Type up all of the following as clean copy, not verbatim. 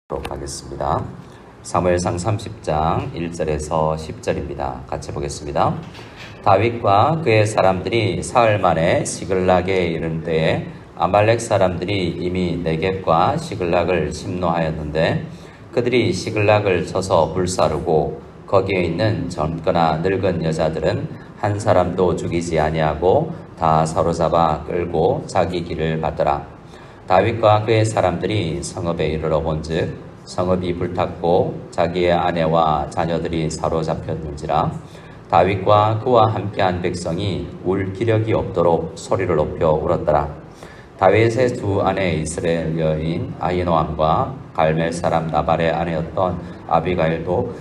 하겠습니다. 사무엘상 30장 1절에서 10절입니다. 같이 보겠습니다. 다윗과 그의 사람들이 사흘 만에 시글락에 이른 때에 아말렉 사람들이 이미 네겝과 시글락을 심노하였는데 그들이 시글락을 쳐서 불사르고 거기에 있는 젊거나 늙은 여자들은 한 사람도 죽이지 아니하고 다 사로잡아 끌고 자기 길을 받더라. 다윗과 그의 사람들이 성읍에 이르러 본즉 성읍이 불탔고 자기의 아내와 자녀들이 사로잡혔는지라. 다윗과 그와 함께한 백성이 울 기력이 없도록 소리를 높여 울었더라. 다윗의 두 아내 이스라엘 여인 아히노암과 갈멜 사람 나발의 아내였던 아비가일도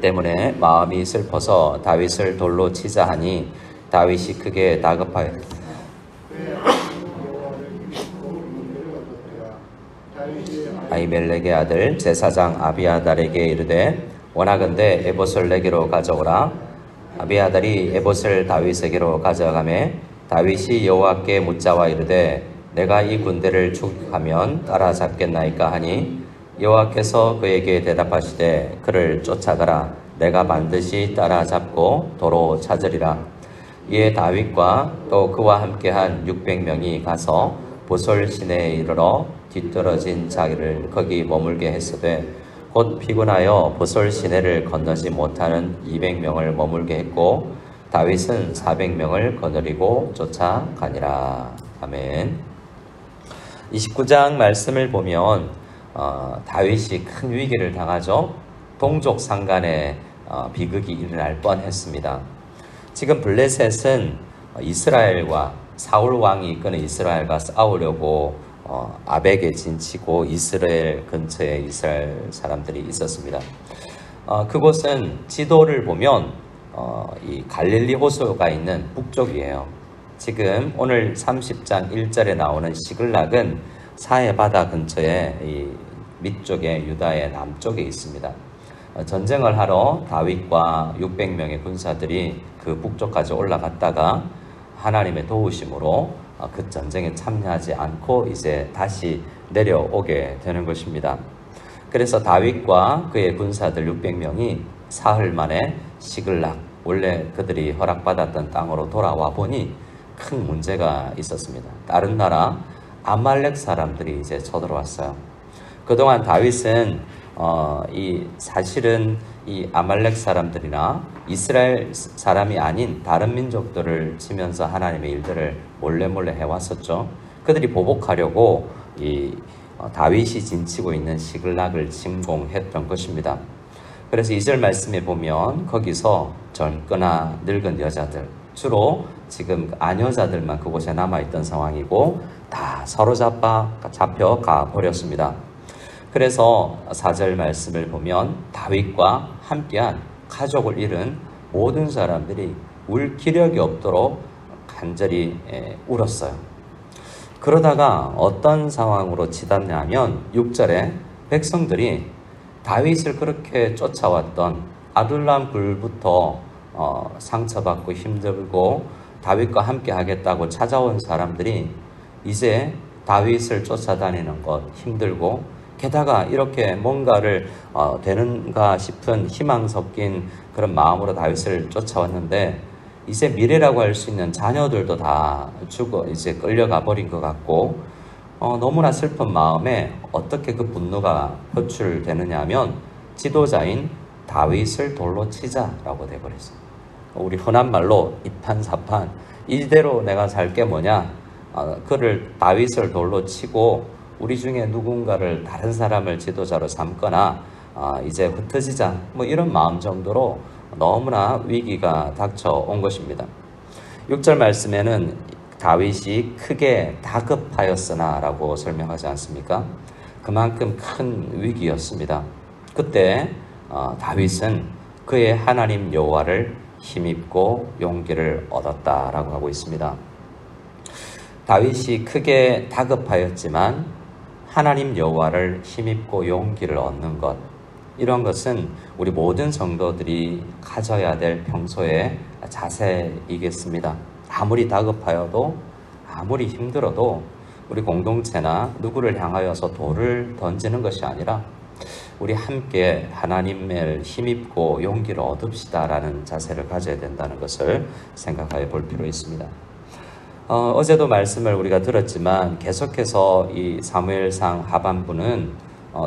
때문에 마음이 슬퍼서 다윗을 돌로 치자 하니 다윗이 크게 다급하여 아히멜렉의 아들 제사장 아비아달에게 이르되 원하건대 에봇을 내게로 가져오라. 아비아달이 에봇을 다윗에게로 가져가매 다윗이 여호와께 묻자와 이르되 내가 이 군대를 추격하면 따라잡겠나이까 하니 여호와께서 그에게 대답하시되 그를 쫓아가라. 내가 반드시 따라잡고 도로 찾으리라. 이에 다윗과 또 그와 함께한 600명이 가서 보솔 시내에 이르러 뒤떨어진 자기를 거기 머물게 했으되 곧 피곤하여 보솔 시내를 건너지 못하는 200명을 머물게 했고 다윗은 400명을 거느리고 쫓아가니라. 아멘. 29장 말씀을 보면 다윗이 큰 위기를 당하죠. 동족 상간의 비극이 일어날 뻔했습니다. 지금 블레셋은 이스라엘과 사울 왕이 이끄는 이스라엘과 싸우려고 아벡에 진치고 이스라엘 근처에 이스라엘 사람들이 있었습니다. 그곳은 지도를 보면 이 갈릴리 호수가 있는 북쪽이에요. 지금 오늘 30장 1절에 나오는 시글락은 사해 바다 근처에 이 밑쪽에 유다의 남쪽에 있습니다. 전쟁을 하러 다윗과 600명의 군사들이 그 북쪽까지 올라갔다가 하나님의 도우심으로 그 전쟁에 참여하지 않고 이제 다시 내려오게 되는 것입니다. 그래서 다윗과 그의 군사들 600명이 사흘 만에 시글락, 원래 그들이 허락받았던 땅으로 돌아와 보니 큰 문제가 있었습니다. 다른 나라 아말렉 사람들이 이제 쳐들어왔어요. 그동안 다윗은 사실은 이 아말렉 사람들이나 이스라엘 사람이 아닌 다른 민족들을 치면서 하나님의 일들을 몰래 해왔었죠. 그들이 보복하려고 다윗이 진치고 있는 시글락을 침공했던 것입니다. 그래서 2절 말씀에 보면 거기서 젊거나 늙은 여자들, 주로 지금 아녀자들만 그곳에 남아있던 상황이고 다 잡혀 가버렸습니다. 그래서 4절 말씀을 보면 다윗과 함께한 가족을 잃은 모든 사람들이 울 기력이 없도록 간절히 울었어요. 그러다가 어떤 상황으로 치닫냐면 6절에 백성들이 다윗을 그렇게 쫓아왔던 아둘람 굴부터 상처받고 힘들고 다윗과 함께 하겠다고 찾아온 사람들이 이제 다윗을 쫓아다니는 것 힘들고 게다가 이렇게 뭔가를 되는가 싶은 희망 섞인 그런 마음으로 다윗을 쫓아왔는데 이제 미래라고 할 수 있는 자녀들도 다 죽어 이제 끌려가 버린 것 같고 너무나 슬픈 마음에 어떻게 그 분노가 표출되느냐 하면 지도자인 다윗을 돌로 치자라고 돼버렸어요. 우리 흔한 말로 이판사판 이대로 내가 살 게 뭐냐, 그를 다윗을 돌로 치고 우리 중에 누군가를 다른 사람을 지도자로 삼거나 이제 흩어지자 이런 마음 정도로 너무나 위기가 닥쳐온 것입니다. 6절 말씀에는 다윗이 크게 다급하였으나 라고 설명하지 않습니까? 그만큼 큰 위기였습니다. 그때 다윗은 그의 하나님 여호와를 힘입고 용기를 얻었다라고 하고 있습니다. 다윗이 크게 다급하였지만 하나님 여호와를 힘입고 용기를 얻는 것, 이런 것은 우리 모든 성도들이 가져야 될 평소의 자세이겠습니다. 아무리 다급하여도 아무리 힘들어도 우리 공동체나 누구를 향하여서 돌을 던지는 것이 아니라 우리 함께 하나님을 힘입고 용기를 얻읍시다라는 자세를 가져야 된다는 것을 생각해 볼 필요 있습니다. 어제도 말씀을 우리가 들었지만 계속해서 이 사무엘상 하반부는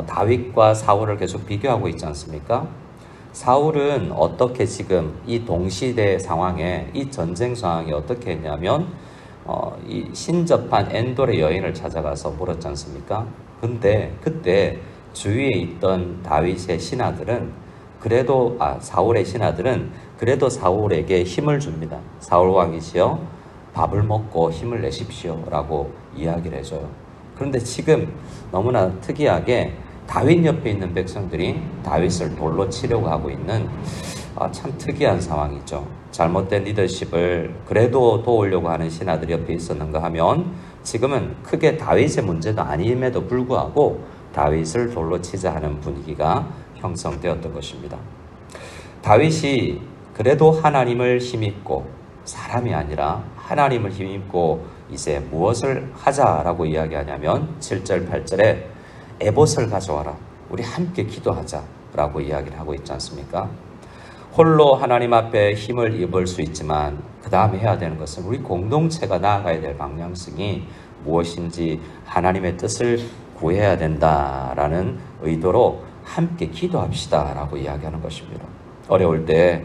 다윗과 사울을 계속 비교하고 있지 않습니까? 사울은 어떻게 지금 이 동시대 상황에, 이 전쟁 상황에 어떻게 했냐면 이 신접한 엔돌의 여인을 찾아가서 물었지 않습니까? 근데 그때 주위에 있던 다윗의 신하들은 사울의 신하들은 그래도 사울에게 힘을 줍니다. 사울 왕이시여 밥을 먹고 힘을 내십시오 라고 이야기를 해줘요. 그런데 지금 너무나 특이하게 다윗 옆에 있는 백성들이 다윗을 돌로 치려고 하고 있는 참 특이한 상황이죠. 잘못된 리더십을 그래도 도우려고 하는 신하들이 옆에 있었는가 하면 지금은 크게 다윗의 문제도 아님에도 불구하고 다윗을 돌로 치자 하는 분위기가 형성되었던 것입니다. 다윗이 그래도 하나님을 힘입고, 사람이 아니라 하나님을 힘입고 이제 무엇을 하자라고 이야기하냐면 7절 8절에 에봇을 가져와라, 우리 함께 기도하자라고 이야기를 하고 있지 않습니까? 홀로 하나님 앞에 힘을 입을 수 있지만 그 다음에 해야 되는 것은 우리 공동체가 나아가야 될 방향성이 무엇인지 하나님의 뜻을 구해야 된다라는 의도로 함께 기도합시다 라고 이야기하는 것입니다. 어려울 때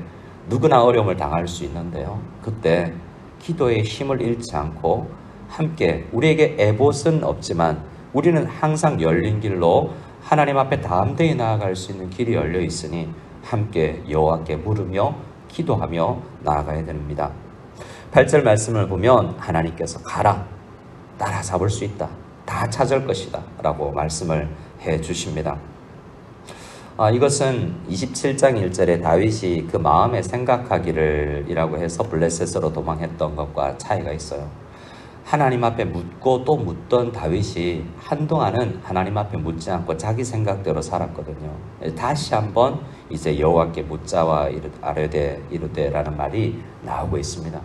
누구나 어려움을 당할 수 있는데요, 그때 기도의 힘을 잃지 않고 함께, 우리에게 에봇은 없지만 우리는 항상 열린 길로 하나님 앞에 담대히 나아갈 수 있는 길이 열려 있으니 함께 여호와께 물으며 기도하며 나아가야 됩니다. 8절 말씀을 보면 하나님께서 가라, 따라잡을 수 있다, 다 찾을 것이다 라고 말씀을 해 주십니다. 이것은 27장 1절에 다윗이 그 마음에 생각하기를 이라고 해서 블레셋으로 도망했던 것과 차이가 있어요. 하나님 앞에 묻고 또 묻던 다윗이 한동안은 하나님 앞에 묻지 않고 자기 생각대로 살았거든요. 다시 한번 이제 여호와께 묻자와 이르되라는 말이 나오고 있습니다.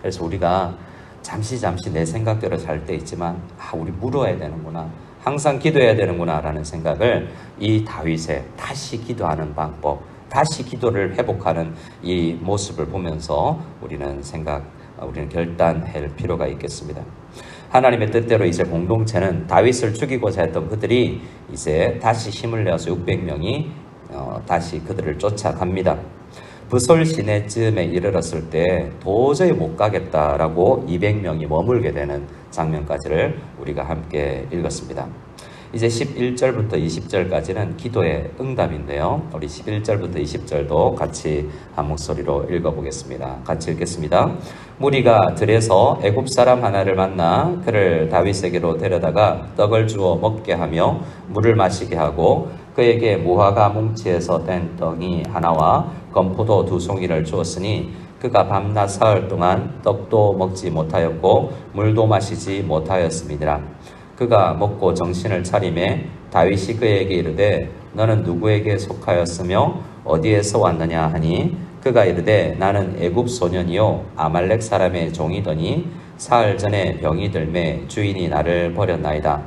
그래서 우리가 잠시 내 생각대로 살 때 있지만 우리 물어야 되는구나, 항상 기도해야 되는구나 라는 생각을 이 다윗의 다시 기도하는 방법, 다시 기도를 회복하는 이 모습을 보면서 우리는 결단할 필요가 있겠습니다. 하나님의 뜻대로 이제 공동체는 다윗을 죽이고자 했던 그들이 이제 다시 힘을 내어서 600명이 다시 그들을 쫓아갑니다. 브솔 시내쯤에 이르렀을 때 도저히 못 가겠다라고 200명이 머물게 되는 장면까지를 우리가 함께 읽었습니다. 이제 11절부터 20절까지는 기도의 응답인데요, 우리 11절부터 20절도 같이 한 목소리로 읽어보겠습니다. 같이 읽겠습니다. 무리가 들에서 애굽 사람 하나를 만나 그를 다윗에게로 데려다가 떡을 주어 먹게 하며 물을 마시게 하고 그에게 무화과 뭉치에서 뗀 떡이 하나와 건포도 2송이를 주었으니 그가 밤낮 사흘 동안 떡도 먹지 못하였고 물도 마시지 못하였음이니라. 그가 먹고 정신을 차리매 다윗이 그에게 이르되 너는 누구에게 속하였으며 어디에서 왔느냐 하니 그가 이르되 나는 애굽 소년이요 아말렉 사람의 종이더니 사흘 전에 병이 들매 주인이 나를 버렸나이다.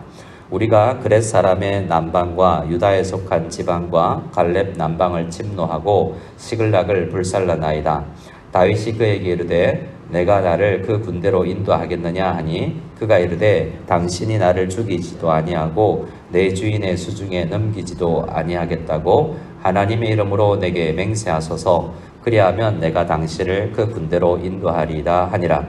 우리가 그렛 사람의 남방과 유다에 속한 지방과 갈렙 남방을 침노하고 시글락을 불살라나이다. 다윗이 그에게 이르되 내가 나를 그 군대로 인도하겠느냐 하니 그가 이르되 당신이 나를 죽이지도 아니하고 내 주인의 수중에 넘기지도 아니하겠다고 하나님의 이름으로 내게 맹세하소서. 그리하면 내가 당신을 그 군대로 인도하리이다 하니라.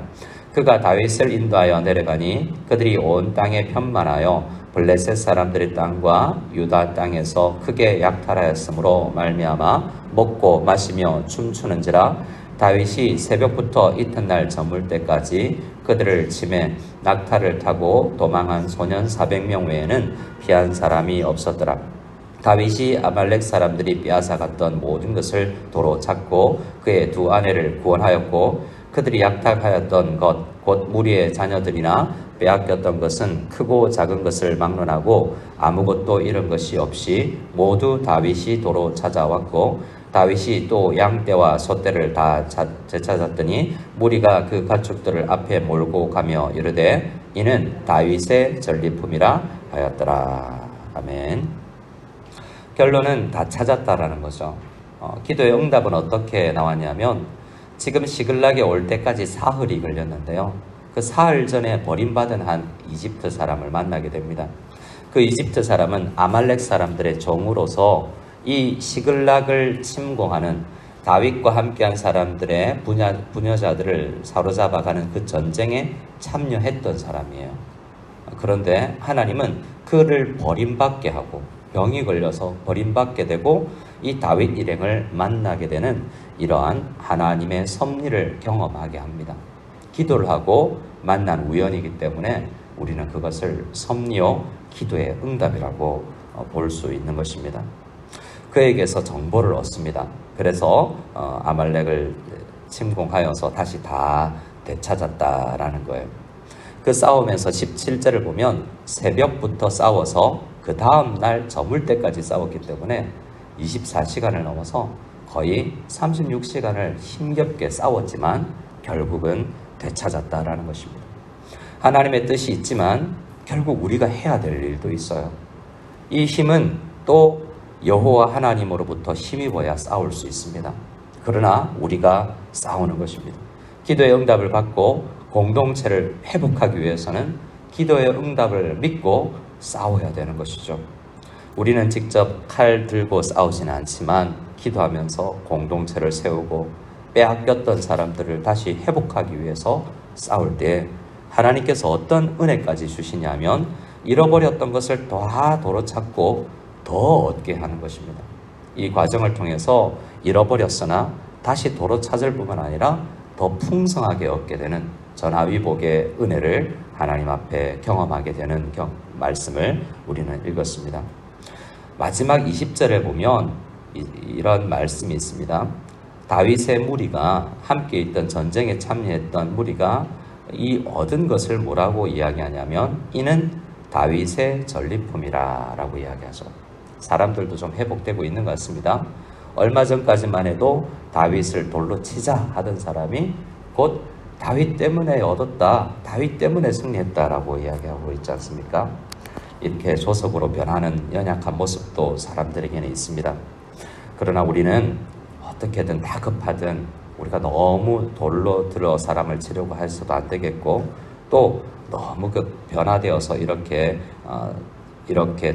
그가 다윗을 인도하여 내려가니 그들이 온 땅에 편만하여 블레셋 사람들의 땅과 유다 땅에서 크게 약탈하였으므로 말미암아 먹고 마시며 춤추는지라. 다윗이 새벽부터 이튿날 저물 때까지 그들을 치매 낙타를 타고 도망한 소년 400명 외에는 피한 사람이 없었더라. 다윗이 아말렉 사람들이 빼앗아갔던 모든 것을 도로 찾고 그의 2 아내를 구원하였고 그들이 약탈하였던 것 곧 무리의 자녀들이나 빼앗겼던 것은 크고 작은 것을 막론하고 아무것도 잃은 것이 없이 모두 다윗이 도로 찾아왔고 다윗이 또 양떼와 소떼를 다 되찾았더니 무리가 그 가축들을 앞에 몰고 가며 이르되 이는 다윗의 전리품이라 하였더라. 아멘. 결론은 다 찾았다라는 거죠. 기도의 응답은 어떻게 나왔냐면 지금 시글락에 올 때까지 사흘이 걸렸는데요. 그 사흘 전에 버림받은 한 이집트 사람을 만나게 됩니다. 그 이집트 사람은 아말렉 사람들의 종으로서 이 시글락을 침공하는 다윗과 함께한 사람들의 부녀자들을 사로잡아가는 그 전쟁에 참여했던 사람이에요. 그런데 하나님은 그를 버림받게 하고 병이 걸려서 버림받게 되고 이 다윗 일행을 만나게 되는 이러한 하나님의 섭리를 경험하게 합니다. 기도를 하고 만난 우연이기 때문에 우리는 그것을 섭리요 기도의 응답이라고 볼 수 있는 것입니다. 그에게서 정보를 얻습니다. 그래서 아말렉을 침공하여서 다시 다 되찾았다라는 거예요. 그 싸움에서 17절을 보면 새벽부터 싸워서 그 다음 날 저물 때까지 싸웠기 때문에 24시간을 넘어서 거의 36시간을 힘겹게 싸웠지만 결국은 되찾았다라는 것입니다. 하나님의 뜻이 있지만 결국 우리가 해야 될 일도 있어요. 이 힘은 또 여호와 하나님으로부터 힘입어야 싸울 수 있습니다. 그러나 우리가 싸우는 것입니다. 기도의 응답을 받고 공동체를 회복하기 위해서는 기도의 응답을 믿고 싸워야 되는 것이죠. 우리는 직접 칼 들고 싸우지는 않지만 기도하면서 공동체를 세우고 빼앗겼던 사람들을 다시 회복하기 위해서 싸울 때 하나님께서 어떤 은혜까지 주시냐면 잃어버렸던 것을 다 도로찾고 더 얻게 하는 것입니다. 이 과정을 통해서 잃어버렸으나 다시 도로찾을 뿐만 아니라 더 풍성하게 얻게 되는 전하위복의 은혜를 하나님 앞에 경험하게 되는 말씀을 우리는 읽었습니다. 마지막 20절에 보면 이런 말씀이 있습니다. 다윗의 무리가 함께 있던 전쟁에 참여했던 무리가 이 얻은 것을 뭐라고 이야기하냐면 이는 다윗의 전리품이라 라고 이야기하죠. 사람들도 좀 회복되고 있는 것 같습니다. 얼마 전까지만 해도 다윗을 돌로 치자 하던 사람이 곧 다윗 때문에 얻었다, 다윗 때문에 승리했다라고 이야기하고 있지 않습니까? 이렇게 조속으로 변하는 연약한 모습도 사람들에게는 있습니다. 그러나 우리는 어떻게든 다급하든 우리가 너무 돌로 들어 사람을 치려고 해서도 안 되겠고 또 너무 변화되어서 이렇게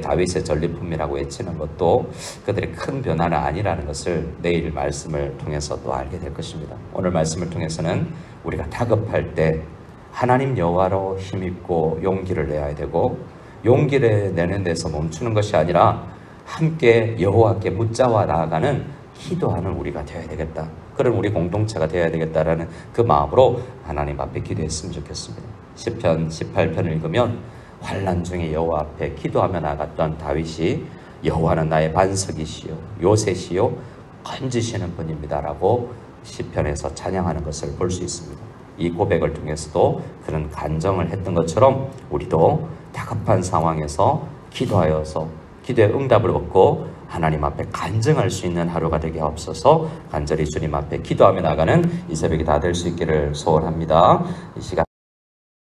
다윗의 전리품이라고 외치는 것도 그들의 큰 변화는 아니라는 것을 내일 말씀을 통해서 또 알게 될 것입니다. 오늘 말씀을 통해서는 우리가 다급할 때 하나님 여호와로 힘입고 용기를 내야 되고 용기를 내는 데서 멈추는 것이 아니라 함께 여호와께 묻자와 나아가는 기도하는 우리가 되어야 되겠다. 그런 우리 공동체가 되어야 되겠다라는 그 마음으로 하나님 앞에 기도했으면 좋겠습니다. 시편 18편을 읽으면 환난 중에 여호와 앞에 기도하며 나갔던 다윗이 여호와는 나의 반석이시요 요새시요 건지시는 분입니다 라고 시편에서 찬양하는 것을 볼 수 있습니다. 이 고백을 통해서도 그런 간정을 했던 것처럼 우리도 다급한 상황에서 기도하여서 기도의 응답을 얻고 하나님 앞에 간증할 수 있는 하루가 되게 하옵소서. 간절히 주님 앞에 기도하며 나가는 이 새벽이 다 될 수 있기를 소원합니다. 이 시간